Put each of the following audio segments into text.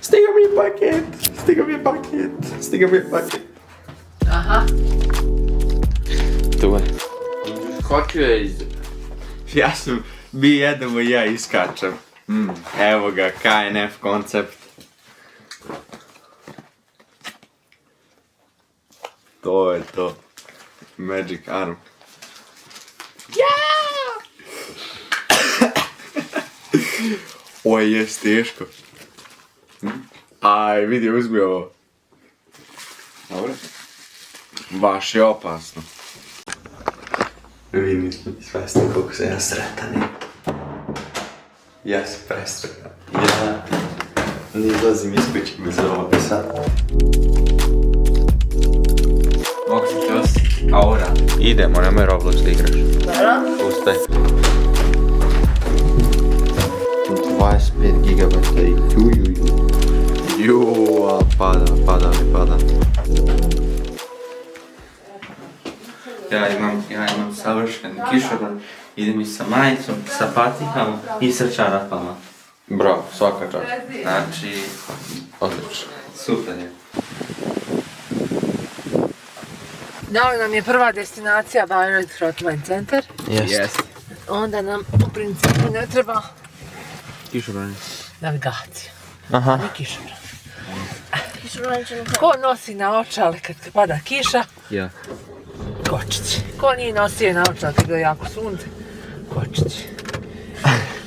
Stigao mi je paket. Aha. Tu je. Hoću je iz... Mi jedemo i ja iskačem. Evo ga, KNF koncept. To je to. Magic arm. Oj, jes teško. Aj, vidi, uzmi ovo. Dobro. Baš je opasno. Vi nismo ti svesni koliko sam ja sretan. Ja sam presretan. Ja ne izlazim iz kuće bez ovoga sad. Mogu sam te osjetiti aura. Idemo, nemoj Roblox da igraš. Dobro. Ustaj. 25 gigabajta i Juuu, pada mi. Ja imam savršen kišobran. Idem i sa majicom, sa patikama i sa čarapama. Bravo, svaka čast. Znači, Odlično. super je. Da li nam je prva destinacija Bayreuth Hotline Center? Jest. Onda nam u principu ne treba Kišobran. navigacija. Aha. I kišobran. Ko nosi naočale kad pada kiša? Ja. Kočići. Ko nije nosio naočale kad je jako sunce? Kočići.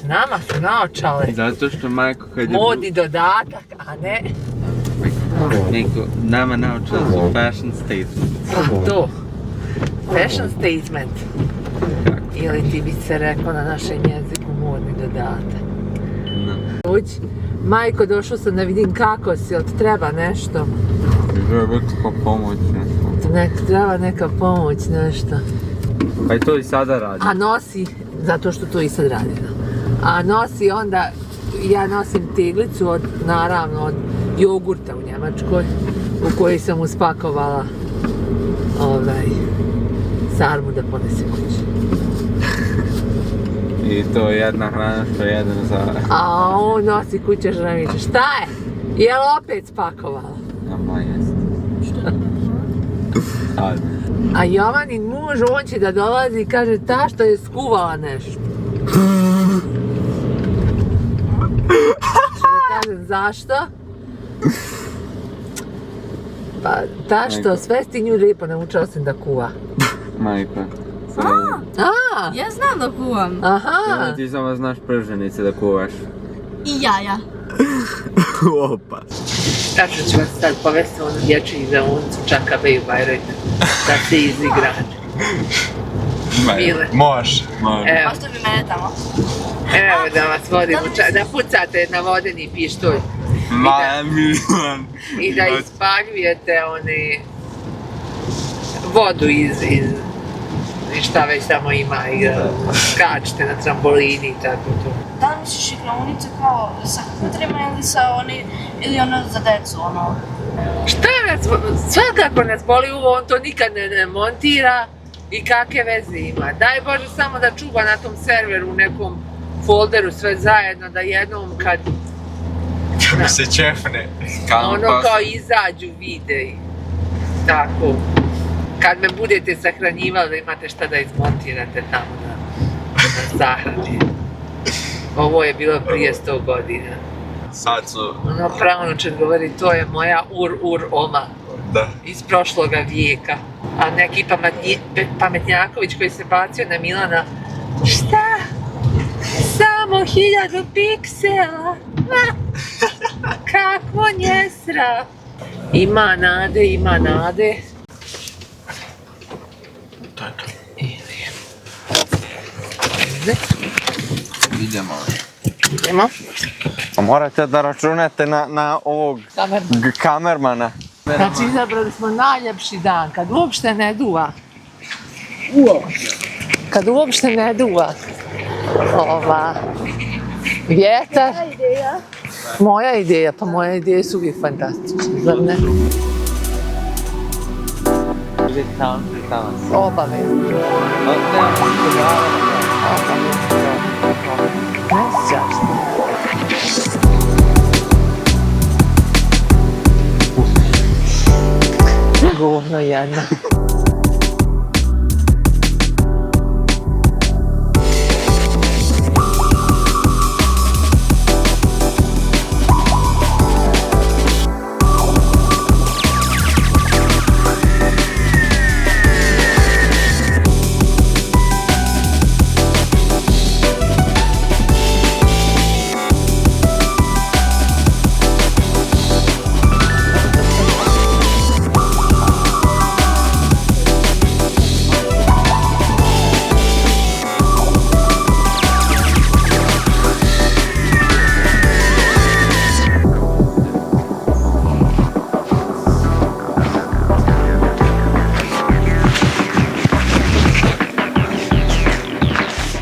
Nama su naočale Zato što majko kad je... modni dodatak, a ne Nama naočali su fashion statement. to. Fashion statement. Ili ti bi se rekao na našem jeziku modni dodatak. Uđi. Majko, došao sam da vidim kako si, jel ti treba nešto? Treba nekako pomoć. Treba neka pomoć, nešto. Pa i to i sada radi. A nosi, zato što to i sad radi. A nosi onda, ja nosim teglicu od, naravno, od jogurta u Njemačkoj, u kojoj sam uspakovala sarmu da ponese kući. I to je jedna hrana što jedem za... A on nosi kuće žramiće. Šta je? Jel opet spakovala? Ama jest. Ajde. A Jovanin muž, on će da dolazi i kaže tašta je skuvala nešto. Što da kažem zašto? Pa tašto, sve si ti nju lijepo naučao sam da kuva. Majko. A, Ja znam da kuvam. aha. Ti samo znaš prženice da kuvaš. I jaja. Opa. Tačno ću vas sad povesti onu dječju igraonicu Čakabe u Bayreuth. Da se izigra. Mile. Može. Evo, Možda bi mene tamo. evo da vas vodim, da pucate na vodeni pištolj. Milan. I da ispaljujete vodu iz i šta već tamo ima, i skačete na trambolini i tako to. Da li misliš igraonice kao sa kutrima ili ono za decu, ono? Šta nas, svakako nas boli uvo, on to nikad ne montira i kakve veze ima. Daj Bože samo da čuva na tom serveru u nekom folderu sve zajedno, da jednom kad Da mi se čefne. ono kao izađu vide i tako. Kad me budete sahranjivali da imate šta da izmontirate tamo na sahrani. Ovo je bilo prije 100 godina. Sad su... Ono praunučet govori, to je moja oma Da. iz prošloga vijeka. A neki pametnjaković koji se bacio na Milana, šta? Samo 1000 piksela? Kakvo njesra? Ima nade. To je to. Idemo. Pa morate da računate na ovog kamermana. Znači izabrali smo najljepši dan, kad uopšte ne duva. Kad uopšte ne duva. Vjetar. Moja ideja, pa moje ideje su uvijek fantastične, zar ne? Obavezno. Ne sjećaš se. Govno jedno.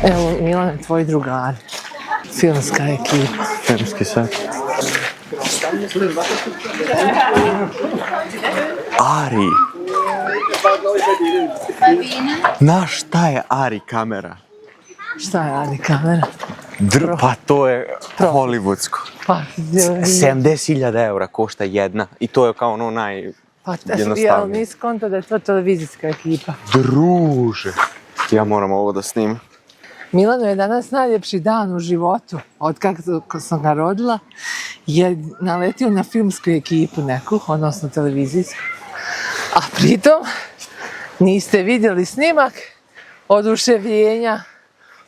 Evo, Milane, tvoji drugari. Filmska ekipa. Filmski set. Ari! Znaš šta je Ari kamera? Šta je Ari kamera? Pa to je hollywoodsko. Pa, 70.000 eura košta jedna. I to je kao ono najjednostavnije. jel nisi konto da je to televizijska ekipa? Druže! Ja moram ovo da snimam. Milano je danas najljepši dan u životu, od kako sam ga rodila, je naletio na filmsku ekipu neku, odnosno televizijsku. A pritom niste vidjeli snimak oduševljenja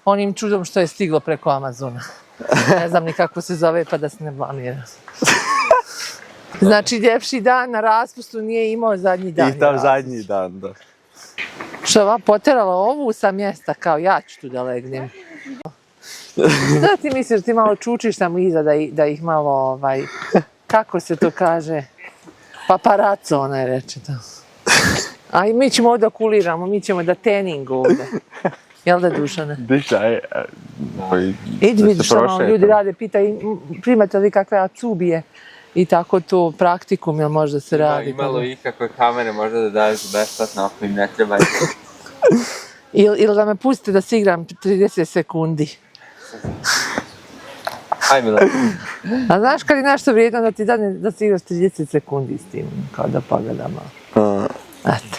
onim čudom što je stiglo preko Amazona. Ne znam ni kako se zove, pa da se ne blamiram. Znači, ljepši dan na raspustu nije imao zadnji dan. I tam zadnji dan, da. Što je ova poterala ovu sa mjesta, kao ja ću tu da legnem. Šta ti misliš, ti malo čučiš tamo iza da ih malo, kako se to kaže, paparaco, onaj reče to. A i mi ćemo ovdje kuliramo, mi ćemo da tening ovdje. Jel da, Dušane? Dišaj. Idi vidiš što malo ljudi rade, pitaj, primate li kakve acubije i tako to praktikum, jel možda se radi. Imalo ikakve kamere, možda da daš besplatno ako im ne treba. Ili da me pustite da se igram 30 sekundi. Ajme da. A znaš kad je nešto vrijedno da ti dane da se igraš 30 sekundi s tim, kao da pogledamo. Eto.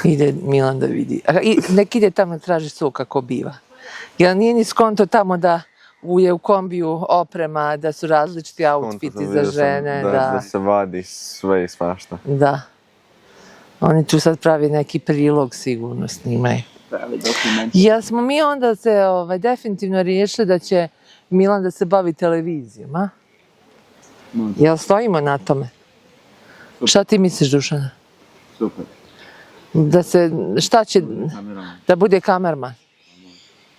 Ide Milan da vidi. Nek ide tamo da traži sok kako biva. Jer nije ni skonto tamo da je u kombiju oprema, da su različiti outfiti za žene. Da se vadi sve i svašta. Da. Oni tu sad pravi neki prilog, sigurno snimaju. Pravi dokument. Jel smo mi onda se definitivno riješili da će Milan da se bavi televizijom, a? Jel stojimo na tome? Šta ti misliš, Dušana? Super. Šta će, da bude kamerman?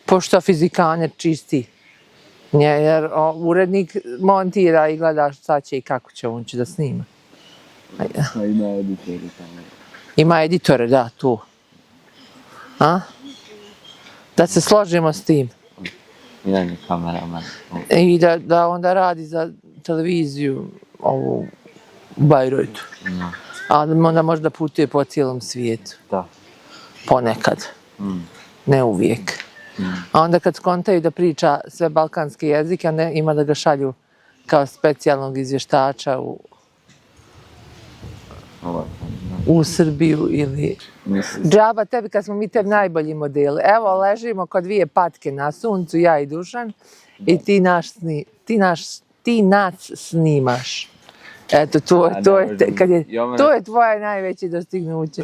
Pošto fizikaner čisti. Jer urednik montira i gleda šta će i kako će on će da snima. Ima editore tamo. Ima editore, da, tu. A? Da se složimo s tim. Jedan je kameraman. I da onda radi za televiziju ovu u Bajrojtu. A onda možda putuje po cijelom svijetu. Da. Ponekad. Ne uvijek. A onda kad skontaju da priča sve balkanske jezike, onda ima da ga šalju kao specijalnog izvještača u Srbiju ili... Džaba tebi kad smo mi tebi najbolji modeli. Evo, ležimo kod dvije patke na suncu, ja i Dušan, i ti nas snimaš. Eto, to je tvoje najveće dostignuće.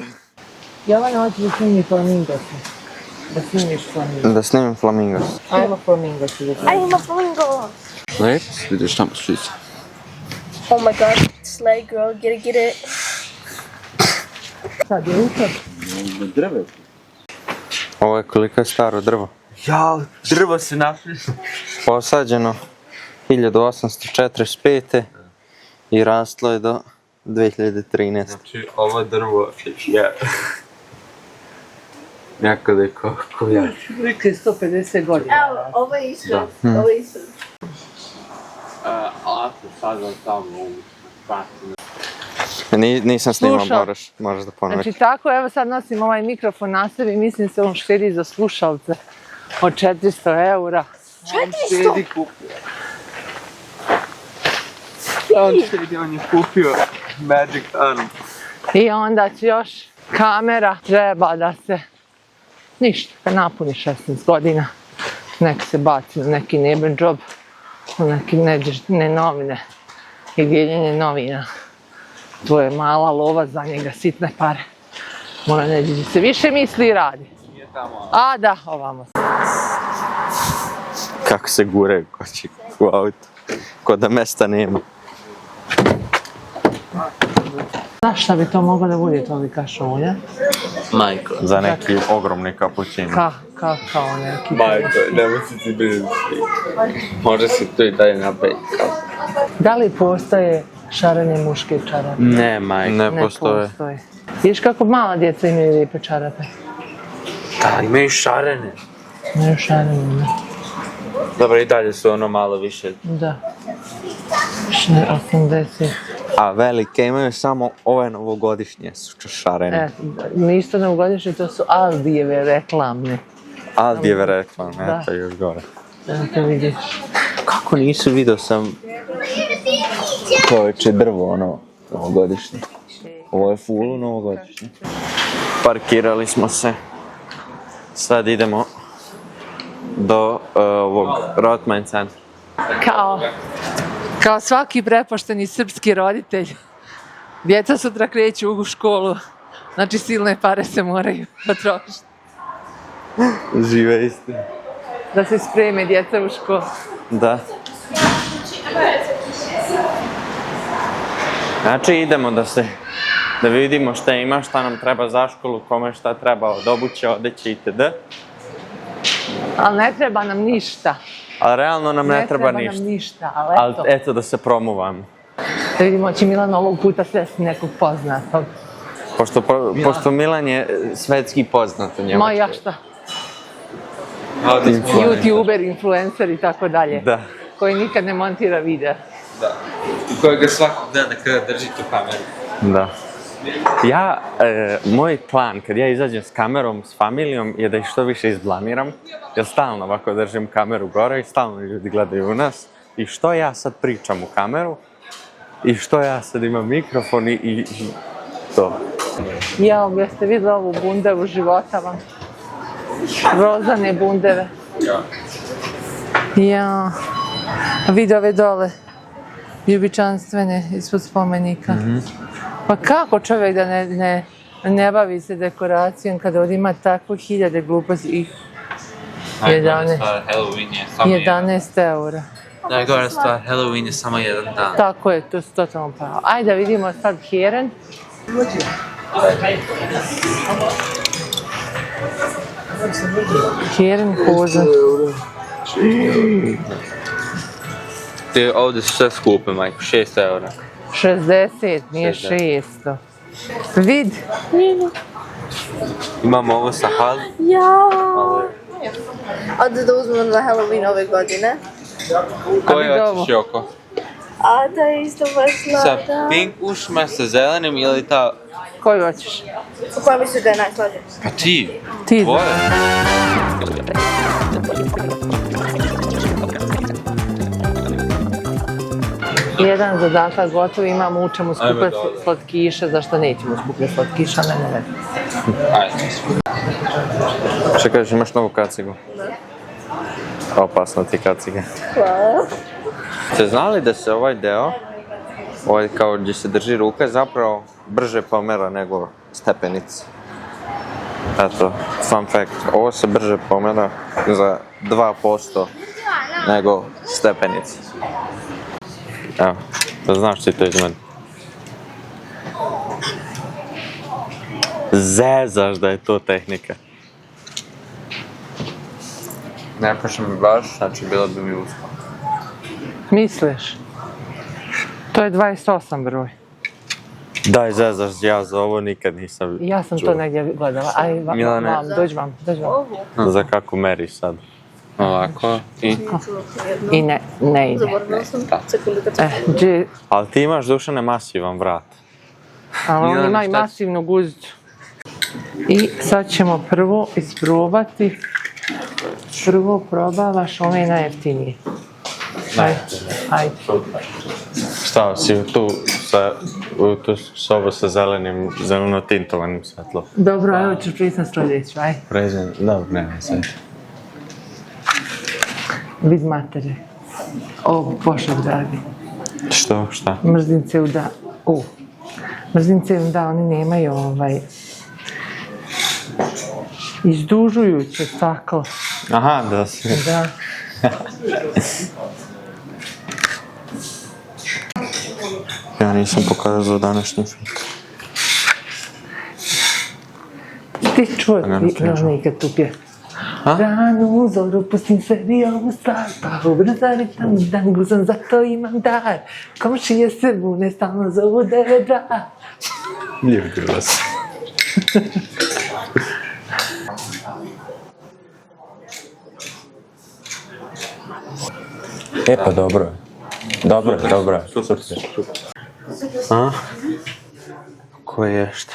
Jovana, hoću da snimi flamingose. Da snimiš flamingos. Da snimim flamingos. Ajmo flamingos. Ajmo flamingo! Lep, vidiš tamo švica. Oh my god, slay girl, get it. Sad je ušao. Drve. Ovo je koliko je staro drvo. Jao, drvo se našli. Posađeno 1845. I rastlo je do 2013. Znači, ovo drvo je nekoliko koja. Uvijek je 150 godina. Evo, ovo je ispred, ovo je ispred. Ako sad vam tamo u patinu. Nisam snimao, Slušao. moraš da ponoviš. Znači tako, evo sad nosim ovaj mikrofon na sebi i mislim se on štedi za slušalce od 400 eura. 400? On je kupio Magic Arm. I onda će još kamera, treba da se, ništa, kad napuni 16 godina, nek se baci na neki neben job, u neke neđeštine novine i dijeljenje novina. To je mala lova za njega, sitne pare. Mora neđe da se više misli i radi. A da, ovamo. Kako se gure koči u auto. Ko da mesta nema. Znaš šta bi to moglo da bude tolika šolja? Majko. Za neki ogromni kapućin. Kao neki. Majko, nemoj se ti brinuti. Može se to i dalje napraviti. Da li postoje šarene muške čarape? Ne, majko. Ne postoje. Vidiš kako mala djeca imaju lijepe čarape? Da, imaju šarene. Imaju šarene, ne? Dobro, i dalje su ono malo više. Da. 80. A velike imaju samo ove novogodišnje su šarene. Nisu novogodišnje, to su Aldijeve reklamne. Aldijeve reklamne, eto još gore. Da to vidiš. Kako nisu, vidio sam čovječe drvo, ono, novogodišnje. Ovo je fullu novogodišnje. Parkirali smo se. Sad idemo do ovog Rotman centra. Kao svaki prepošteni srpski roditelj, djeca sutra kreću u školu, znači silne pare se moraju potrošiti. Žive istine. Da se spreme djeca u školu. Da. Znači idemo da vidimo šta ima, šta nam treba za školu, kome šta treba od obuće, odeće itd. Ali ne treba nam ništa. Ali realno nam ne treba ništa. Ne treba nam ništa, ali eto. Ali eto da se promuvamo. Da vidimo će Milan ovog puta svesti nekog poznatog. Pošto Milan je svetski poznat u Njemačkoj. Ma ja šta? YouTuber, influencer i tako dalje. Da. Koji nikad ne montira video. Da. I kojega svakog dana kada drži tu kameru. Da. Moj plan kad ja izađem s kamerom, s familijom, je da ih što više izblamiram. Jer stalno ovako držim kameru gore i stalno ljudi gledaju u nas. I što ja sad pričam u kameru, i što ja sad imam mikrofon i to. Jao, jeste vidjeli ovu bundevu života vam? Rozane bundeve. Ja. Vidi ove dole. Ljubičanstvene ispod spomenika. Pa kako čovjek da ne bavi se dekoracijom kada ovdje ima takvu hiljade gluposti? 11 eura. Najgora stvar, Halloween je samo jedan dan. Tako je, to su totalno pravo. Ajde da vidimo sad Heren. Heren hoza. Ovdje su sve skupe, majko, 6 eura. 60, nije 600. Vid. Imamo ovo sa hal. Jao! Ode da uzmemo za Halloween ove godine. Koji hoćeš, Joko? A da je isto baš Sa sladak. pink ušima, sa zelenim ili ta... Koji hoćeš? Koja misliš da je najslađa? Pa ti. Ti. Tvoje. Jedan zadatak gotov, imamo učemo skupe slatkiše, zašto nećemo skupe slatkiša, ne već. Ajde. Čekaj, imaš novu kacigu? Da. Opasno ti kacige. Hvala. Ste znali da se ovaj deo, ovaj kao gdje se drži ruka, zapravo brže pomera nego stepenice? Eto, fun fact, ovo se brže pomera za 2% nego stepenice. Evo, da znaš ti to iz mene. Zezaš da je to tehnika. Ne paše mi baš, znači bilo bi mi usko. Misliš? To je 28 broj. Daj zezaš, ja za ovo nikad nisam čuo. Ja sam to negdje gledala. Aj, Milane. dođi vam. Za kako meriš sad? Ovako i... I ne ide. Zaboravila sam. Sekundu kad sam... Ali ti imaš Dušane masivan vrat. Ali on ima i masivnu guzicu. I sad ćemo prvo isprobati. Prvo probavaš ove najjeftinije. Ajde. Šta si tu u tu sobu sa zeleno-tintovanim svetlom. Dobro, evo ću prisam sljedeću, aj. Prezent, dobro, ne sve. Vid matere. O, Bože dragi. Što, šta? Mrznice da, oni nemaju izdužujuće staklo. Aha, da si. Da. Ja nisam pokazao današnji film. Ti čuo, nikad tu pje. Ranu uzoru, pustim sebi ovu stvar, pa ubrzari tam dan guzam, zato imam dar. Komšije se bune, stalno zovu Devedra. Ljubila se. Pa dobro. Dobro. Super. A? Ko je šta?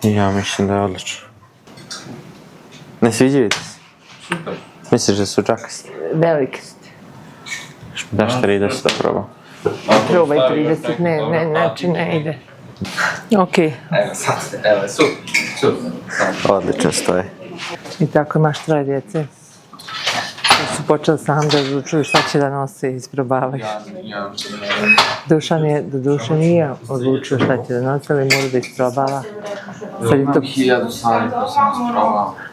Ja mislim da je odlično. Ne sviđaju ti se? Super. Misliš da su čakasti? Veliki ste. Daš 30 da probam. Probaj 30, ne, znači ne ide. Okej. Evo, super. Odlično stoji. I tako imaš 3 djece. Su počeli sam da odlučuju šta će da nose i isprobavaju. Dušan nije odlučio šta će da nose, ali mora da isprobava.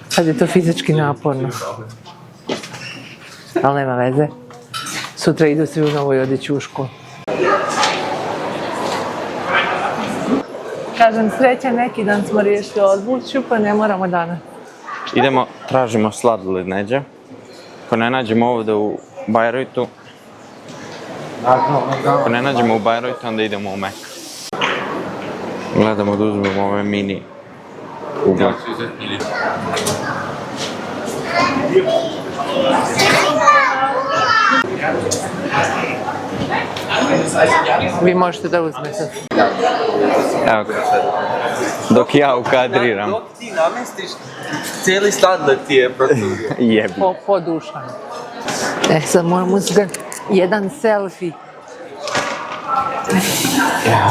Sad je to fizički naporno. Ali nema veze. Sutra idu svi u novoj odjeću u školu. Kažem, srećan neki dan smo riješili odbuću, pa ne moramo danas. Idemo, tražimo sladoled Neđe. Ako ne nađemo ovdje u Bajrojtu, onda idemo u Mek. Gledamo da uzmemo ove mini ugled. Vi možete da uzmete. Evo ga sad. Dok ja ukadriram. Dok ti namestiš, cijeli sladoled ti je proturio. Jebi. Po Dušanu. Sad moram uzeti jedan selfie.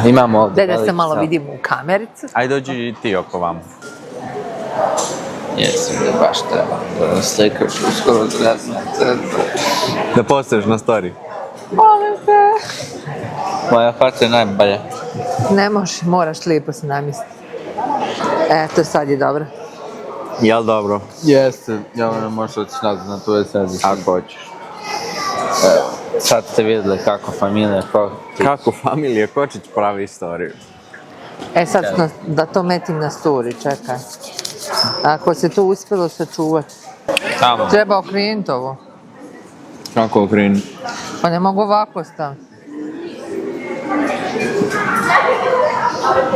Imamo ovdje. Da se malo vidimo u kamericu. Ajde dođi i ti oko vama. Jesam da baš treba. Da slikaš uskoro zrazna centra. Da postaviš na story. Molim te. Moja faca je najbolja. Ne možeš, moraš lijepo se namjestiti. Eto, sad je dobro. Jel dobro? Jeste, ja ne možeš otići nazad na tvoje središte. Ako hoćeš. Sad ste vidjeli kako familija Kočić. Kako familija Kočić pravi istoriju. Sad da to metim na story, čekaj. Ako se to uspjelo sačuvati. Tamo. Treba okrenuti ovo. Kako okreni? Pa ne mogu ovako staviti.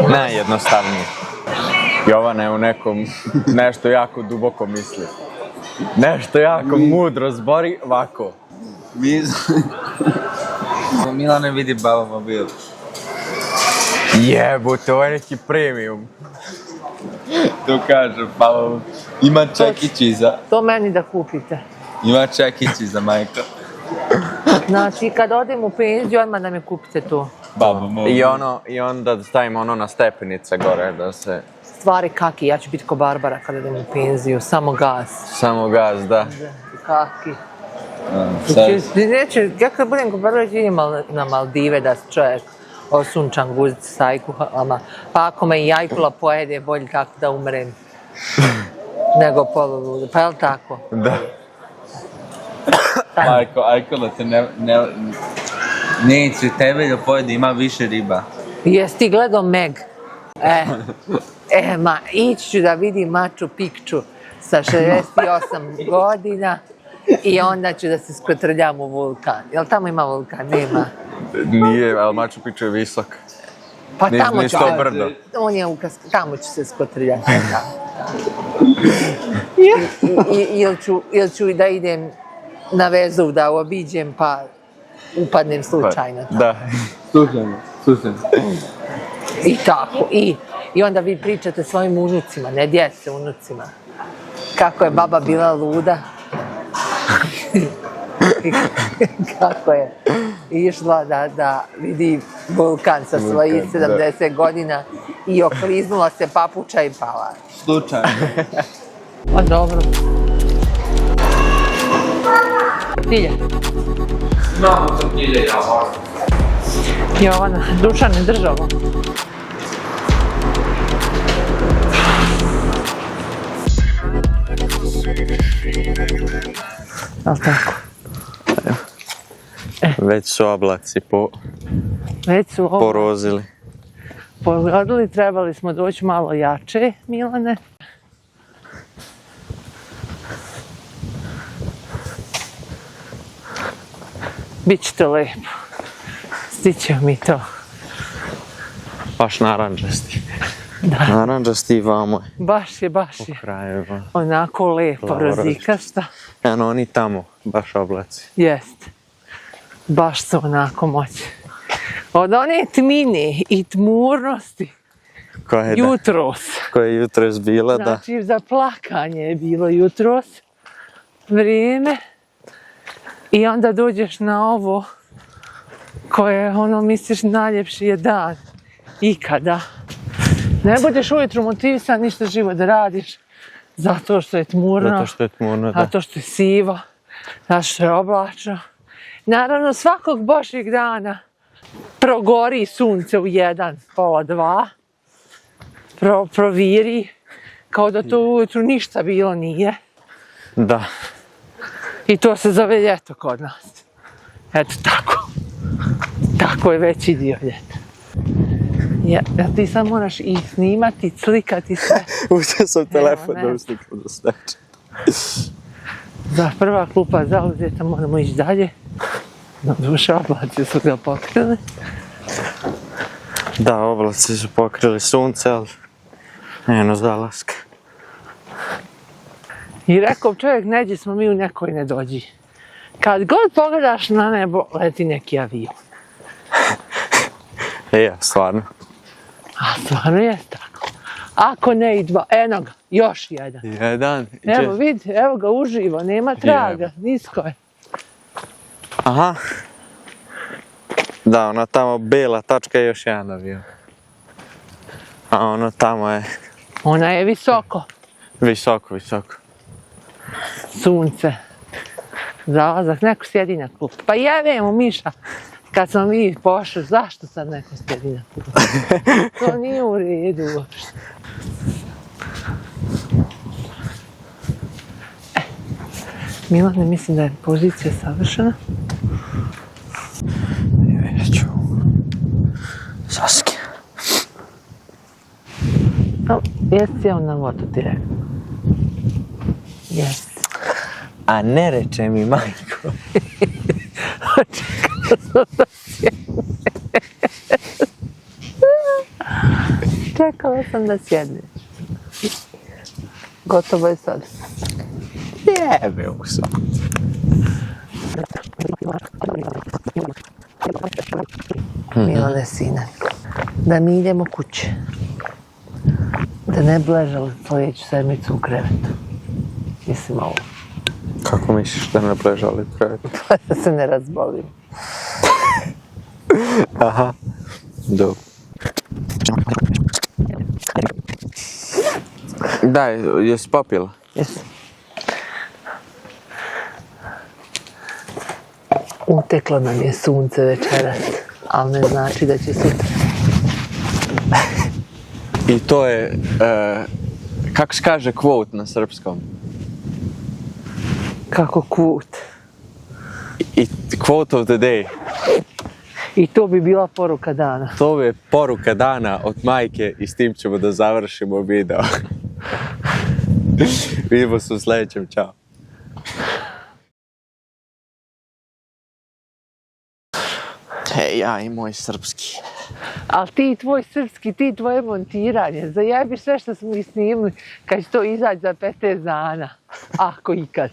Najjednostavnije. Jovana je u nekom, nešto jako duboko misli. Nešto jako mudro zbori, ovako. Milane vidi baba mobil. Jebote, ovo je neki premium. To kaže, baba, ima čekići za... To meni da kupite. Ima čekići za majka. Znači, kad odem u penziju, odmah da mi kupite to. Baba mobil. I onda stavimo ono na stepenice gore, da se... Stvari kaki, ja ću biti ko Barbara kad odem u penziju, samo gas. Samo gaz, da. Kaki. Sad, Ja kad budem ko Barbara, idem na Maldive da se čovjek osunčan guzic s ajkulama. Pa ako me i ajkula pojede, bolje tako da umrem. Nego poluludo. Pa je li tako? Da. majko, ajkola te neće tebe da pojede, ima više riba. Jesi ti gledao Meg? Ići ću da vidim Machu Picchu sa 68 godina i onda ću da se skotrljam u vulkan. Jel tamo ima vulkan? Nema. Nije, ali Machu Picchu je visok. Pa tamo ću, to brdo. on je tamo ću se skotrljati. Ili ću da idem na vezu da obiđem pa upadnem slučajno. Da. Slušajmo. I tako. I onda vi pričate svojim unucima, ne djece, unucima. Kako je baba bila luda. Kako je išla da vidi vulkan sa svojih Vulkan, da. 70 godina i okliznula se papuča i pala. Slučajno. Pa dobro. Tilja. Mnogo sam ide, ja moram. Jovana, Dušane, državo. Ali tako. Već su oblaci Već su ovo porozili. pogodili, trebali smo doći malo jače, Milane. Biće to lepo. Stićemo mi to. Baš naranđasti. Da. Naranđasti vamo je. Baš je. U krajeva. Onako lepo, Lavorač. rozikasta. Eno oni tamo, baš oblaci. Jest. Baš su onako moći. Od one tmine i tmurnosti jutros. Koje je jutros bila, da. Znači, za plakanje je bilo jutros vrijeme. I onda dođeš na ovo koje, misliš, najljepši je dan ikada. Ne budeš ujutru motivisan ništa živo da radiš, zato što je tmurno, Zato što je tmurno, da. zato što je sivo, zato što je oblačno. Naravno, svakog božjeg dana progori sunce u 1, pola 2, proviri, kao da to ujutru ništa bilo nije. Da. I to se zove ljeto kod nas. Eto tako. Tako je veći dio ljeta. Ja, ti sad moraš i snimati, slikati sve. Uzeo sam telefon ne. da uslikam do sneča. Da, prva klupa zauzeta, moramo ići dalje. Duše, oblaci su ga pokrili. Da, oblaci su pokrili sunce, ali eno zalaska. I rekao čovjek, neđe smo mi u nekoj nedođi. Kad god pogledaš na nebo, leti neki avion. Ja, stvarno. A stvarno je tako. Ako ne i 2, eno ga, još jedan. Jedan. Evo vidi, evo ga uživo, nema traga, nisko je. Aha. Da, ona tamo bela tačka je još jedan avion. A ono tamo je Ona je visoko, visoko. sunce. Zalazak, neko sjedi na klupu. Pa jebe mu Miša, kad smo mi pošli, zašto sad neko sjedi na klupu? To nije u redu uopšte. Milane, mislim da je pozicija savršena. Ja ću Saske. Jesi sjeo na vodu, ti rekao? Jesi. A ne reče mi majko. Čekala sam da sjedneš. Gotovo je sad. Jebe u sam. Milane, sine, da mi idemo kuće. Da ne bležali sljedeću sedmicu u krevetu. Mislim ovo. Kako misliš da ne bležali krevetu? Pa da se ne razbolim. Aha. Dobro. Daj, jesi popila? Jesam. Uteklo nam je sunce večeras, ali ne znači da će sutra. I to je, kako se kaže quote na srpskom? Kako kut. I quote of the day. I to bi bila poruka dana. To je poruka dana od majke i s tim ćemo da završimo video. Vidimo se u sljedećem, čao. Hej, ja i moj srpski. Ali ti i tvoj srpski, ti i tvoje montiranje, zajebiš sve što smo i snimili kad će to izaći za 15 dana. Ako ikad.